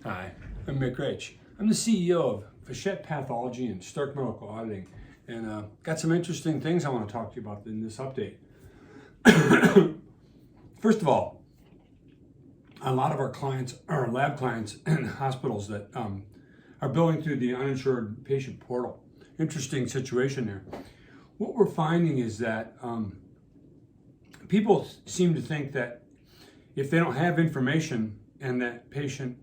Hi, I'm Mick Raich. I'm the CEO of Vachette Pathology and Stark Medical Auditing, and got some interesting things I want to talk to you about in this update. First of all, a lot of our clients, our lab clients and hospitals that are billing through the uninsured patient portal. Interesting situation there. What we're finding is that people seem to think that if they don't have information and that patient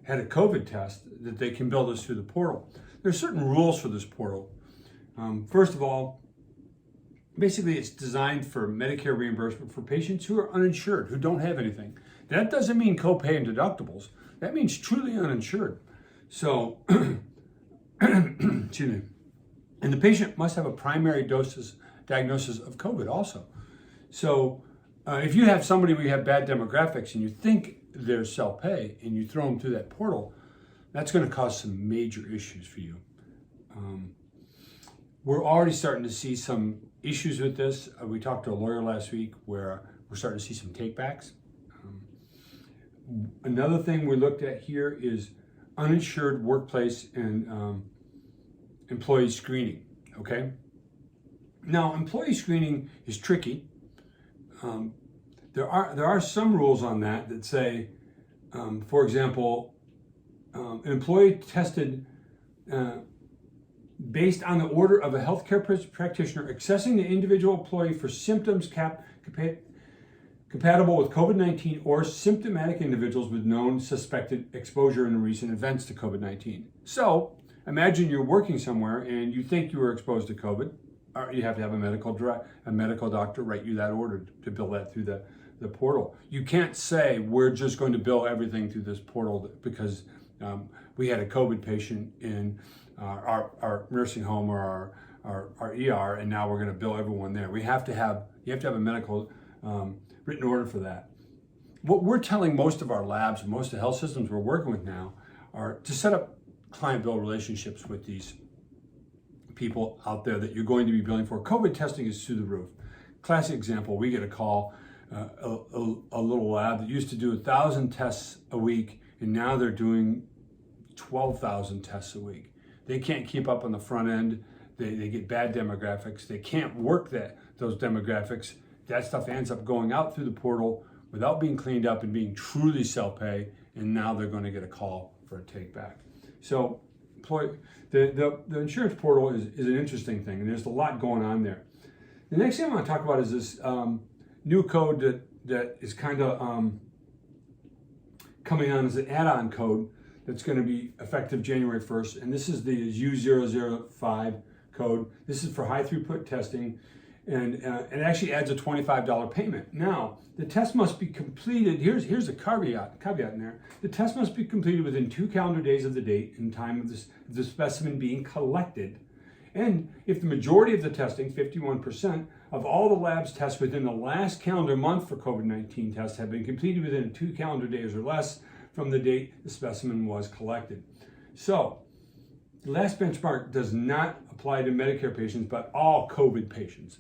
had a COVID test, that they can bill this through the portal. There's certain rules for this portal. First of all, basically it's designed for Medicare reimbursement for patients who are uninsured, who don't have anything. That doesn't mean copay and deductibles. That means truly uninsured. So, excuse me. And the patient must have a primary diagnosis of COVID also. So if you have somebody where you have bad demographics and you think they're self-pay and you throw them through that portal, that's going to cause some major issues for you. We're already starting to see some issues with this. We talked to a lawyer last week where we're starting to see some takebacks. Another thing we looked at here is uninsured workplace and employee screening, okay? Now, employee screening is tricky. There are some rules on that say, for example, an employee tested based on the order of a healthcare practitioner accessing the individual employee for symptoms compatible with COVID-19 or symptomatic individuals with known suspected exposure in recent events to COVID-19. So imagine you're working somewhere and you think you were exposed to COVID. You have to have a medical doctor write you that order to bill that through the portal. You can't say we're just going to bill everything through this portal because we had a COVID patient in our nursing home or our ER, and now we're going to bill everyone there. You have to have a medical written order for that. What we're telling most of our labs and most of the health systems we're working with now are to set up client bill relationships with these people out there that you're going to be billing for. COVID testing is through the roof. Classic example, we get a call, a little lab that used to do 1,000 tests a week, and now they're doing 12,000 tests a week. They can't keep up on the front end. They get bad demographics. They can't work those demographics. That stuff ends up going out through the portal without being cleaned up and being truly self-pay, and now they're going to get a call for a take back. So the insurance portal is an interesting thing, and there's a lot going on there. The next thing I want to talk about is this new code that is kind of coming on as an add-on code that's going to be effective January 1st, and this is the U005 code. This is for high throughput testing, and it actually adds a $25 payment. Now, the test must be completed. Here's a caveat in there. The test must be completed within 2 calendar days of the date and time of the specimen being collected. And if the majority of the testing, 51%, of all the lab's tests within the last calendar month for COVID-19 tests have been completed within 2 calendar days or less from the date the specimen was collected. So, the last benchmark does not apply to Medicare patients, but all COVID patients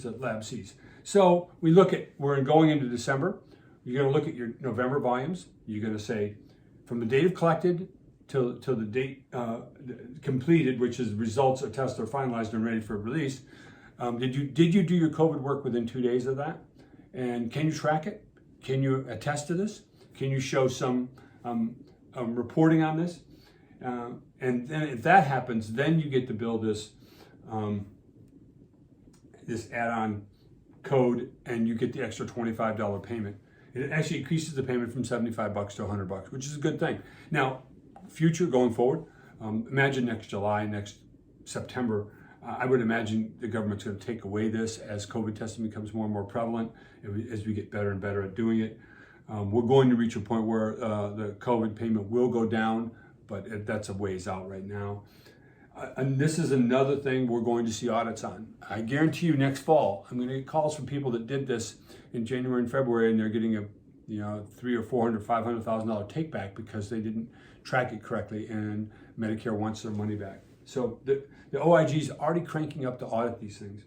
that lab sees. So we're going into December. You're going to look at your November volumes. You're going to say, from the date of collected till the date completed, which is results of tests are finalized and ready for release. Did you do your COVID work within 2 days of that? And can you track it? Can you attest to this? Can you show some reporting on this? And then if that happens, then you get to build this add-on code, and you get the extra $25 payment. It actually increases the payment from $75 to $100, which is a good thing. Now, future going forward, imagine next July, next September, I would imagine the government's going to take away this as COVID testing becomes more and more prevalent, as we get better and better at doing it. We're going to reach a point where the COVID payment will go down, but that's a ways out right now. And this is another thing we're going to see audits on. I guarantee you next fall, I'm going to get calls from people that did this in January and February, and they're getting a $300,000 or $400,000, $500,000 take back because they didn't track it correctly, and Medicare wants their money back. So the OIG is already cranking up to audit these things.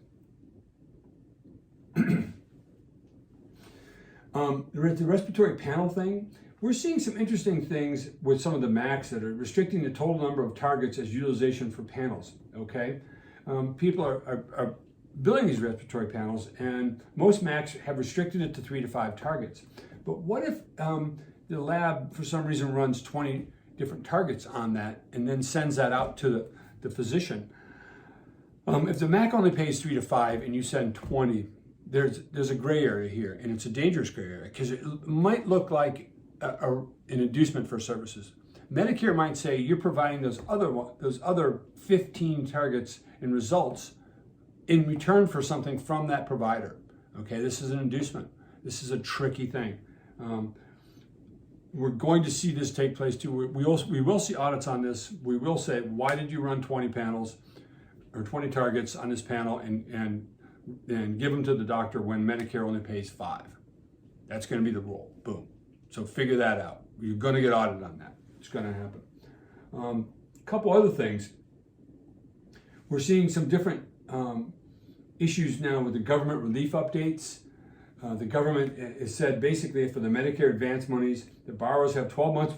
The respiratory panel thing, We're seeing some interesting things with some of the MACs that are restricting the total number of targets as utilization for panels, okay? People are billing these respiratory panels, and most MACs have restricted it to 3 to 5 targets. But what if the lab, for some reason, runs 20 different targets on that and then sends that out to the physician? If the MAC only pays 3 to 5 and you send 20, there's a gray area here, and it's a dangerous gray area because it might look like an inducement for services. Medicare might say you're providing those other 15 targets and results in return for something from that provider. Okay, this is an inducement. This is a tricky thing. We're going to see this take place too. We will see audits on this. We will say, why did you run 20 panels or 20 targets on this panel and give them to the doctor when Medicare only pays 5? That's going to be the rule. Boom. So figure that out. You're going to get audited on that. It's going to happen. A couple other things. We're seeing some different issues now with the government relief updates. The government has said basically for the Medicare advance monies, the borrowers have 12 months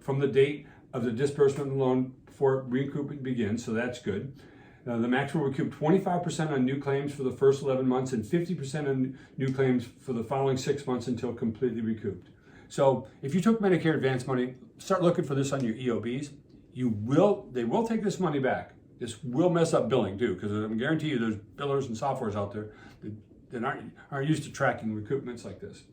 from the date of the disbursement of the loan before recouping begins, so that's good. The MACs will recoup 25% on new claims for the first 11 months and 50% on new claims for the following 6 months until completely recouped. So if you took Medicare advance money, start looking for this on your EOBs. They will take this money back. This will mess up billing too, because I can guarantee you there's billers and softwares out there that aren't used to tracking recoupments like this.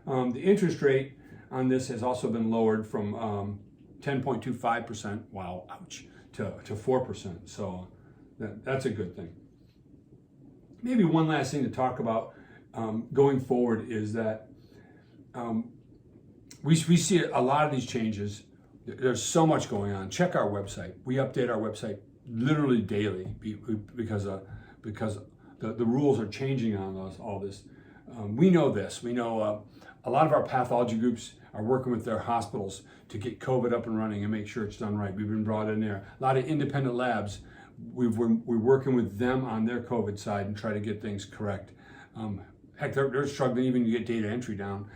The interest rate on this has also been lowered from 10.25%, wow, ouch, to 4%. So that's a good thing. Maybe one last thing to talk about going forward is that we see a lot of these changes. There's so much going on. Check our website. We update our website literally daily because the rules are changing on us, all this. We know this. We know a lot of our pathology groups are working with their hospitals to get COVID up and running and make sure it's done right. We've been brought in there. A lot of independent labs, we're working with them on their COVID side and try to get things correct. Heck, they're struggling even to get data entry down.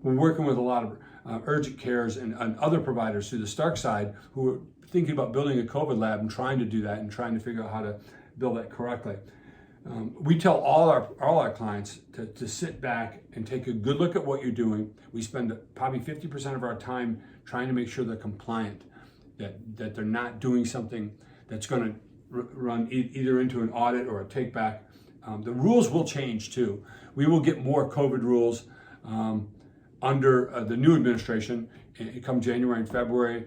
We're working with a lot of urgent cares and other providers through the Stark side who are thinking about building a COVID lab and trying to do that and trying to figure out how to build that correctly. We tell all our clients to sit back and take a good look at what you're doing. We spend probably 50% of our time trying to make sure they're compliant, that they're not doing something that's going to run either into an audit or a take back. The rules will change too. We will get more COVID rules under the new administration come January and February.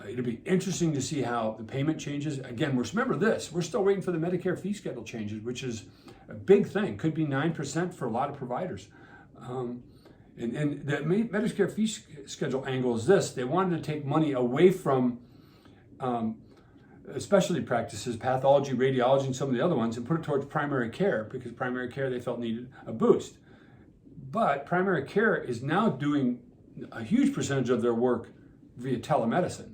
It'll be interesting to see how the payment changes. Again, remember this, we're still waiting for the Medicare fee schedule changes, which is a big thing. Could be 9% for a lot of providers. And the Medicare fee schedule angle is this. They wanted to take money away from specialty practices, pathology, radiology, and some of the other ones, and put it towards primary care, because primary care they felt needed a boost. But primary care is now doing a huge percentage of their work via telemedicine.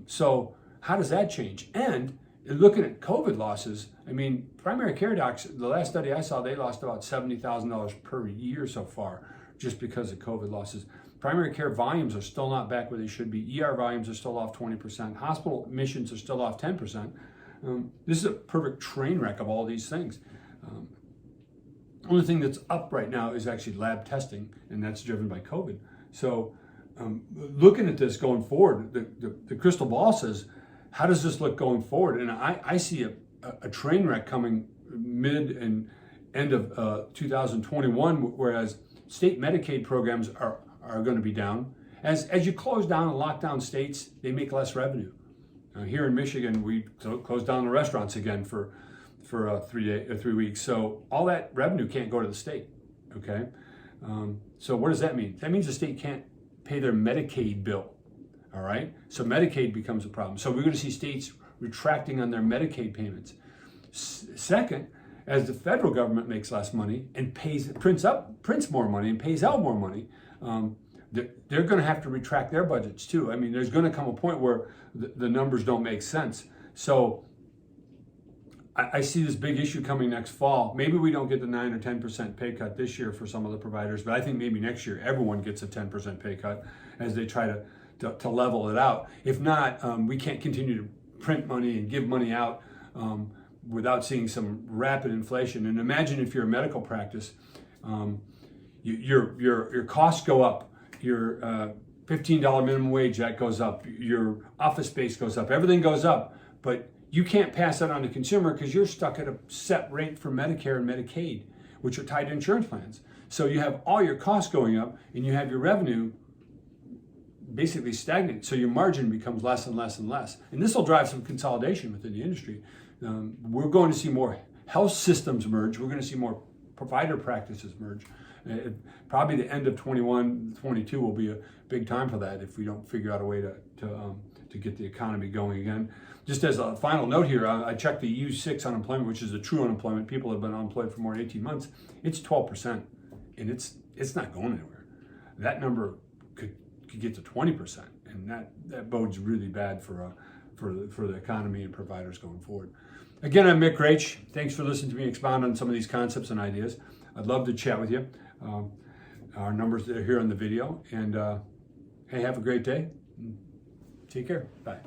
So how does that change? And looking at COVID losses, I mean, primary care docs, the last study I saw, they lost about $70,000 per year so far just because of COVID losses. Primary care volumes are still not back where they should be. ER volumes are still off 20%. Hospital admissions are still off 10%. This is a perfect train wreck of all these things. The only thing that's up right now is actually lab testing, and that's driven by COVID. So looking at this going forward, the crystal ball says, how does this look going forward? And I see a train wreck coming mid and end of 2021, whereas state Medicaid programs are going to be down. As you close down and lock down states, they make less revenue. Here in Michigan, we closed down the restaurants again for 3 weeks. So all that revenue can't go to the state, okay? So what does that mean? That means the state can't pay their Medicaid bill, all right? So Medicaid becomes a problem. So we're going to see states retracting on their Medicaid payments. Second, as the federal government makes less money and prints more money and pays out more money, they're going to have to retract their budgets too. I mean, there's going to come a point where the numbers don't make sense. So I see this big issue coming next fall. Maybe we don't get the 9 or 10% pay cut this year for some of the providers, but I think maybe next year everyone gets a 10% pay cut as they try to level it out. If not, we can't continue to print money and give money out without seeing some rapid inflation. And imagine if you're a medical practice, your costs go up, your $15 minimum wage, that goes up, your office space goes up, everything goes up, but you can't pass that on to consumer because you're stuck at a set rate for Medicare and Medicaid, which are tied to insurance plans. So you have all your costs going up and you have your revenue basically stagnant. So your margin becomes less and less and less. And this will drive some consolidation within the industry. We're going to see more health systems merge. We're going to see more provider practices merge. Probably the end of 21, 22 will be a big time for that if we don't figure out a way to get the economy going again. Just as a final note here, I checked the U6 unemployment, which is the true unemployment. People have been unemployed for more than 18 months. It's 12%, and it's not going anywhere. That number could get to 20%, and that bodes really bad for the economy and providers going forward. Again, I'm Mick Raich. Thanks for listening to me expound on some of these concepts and ideas. I'd love to chat with you. Our numbers are here on the video, and hey, have a great day. Take care. Bye.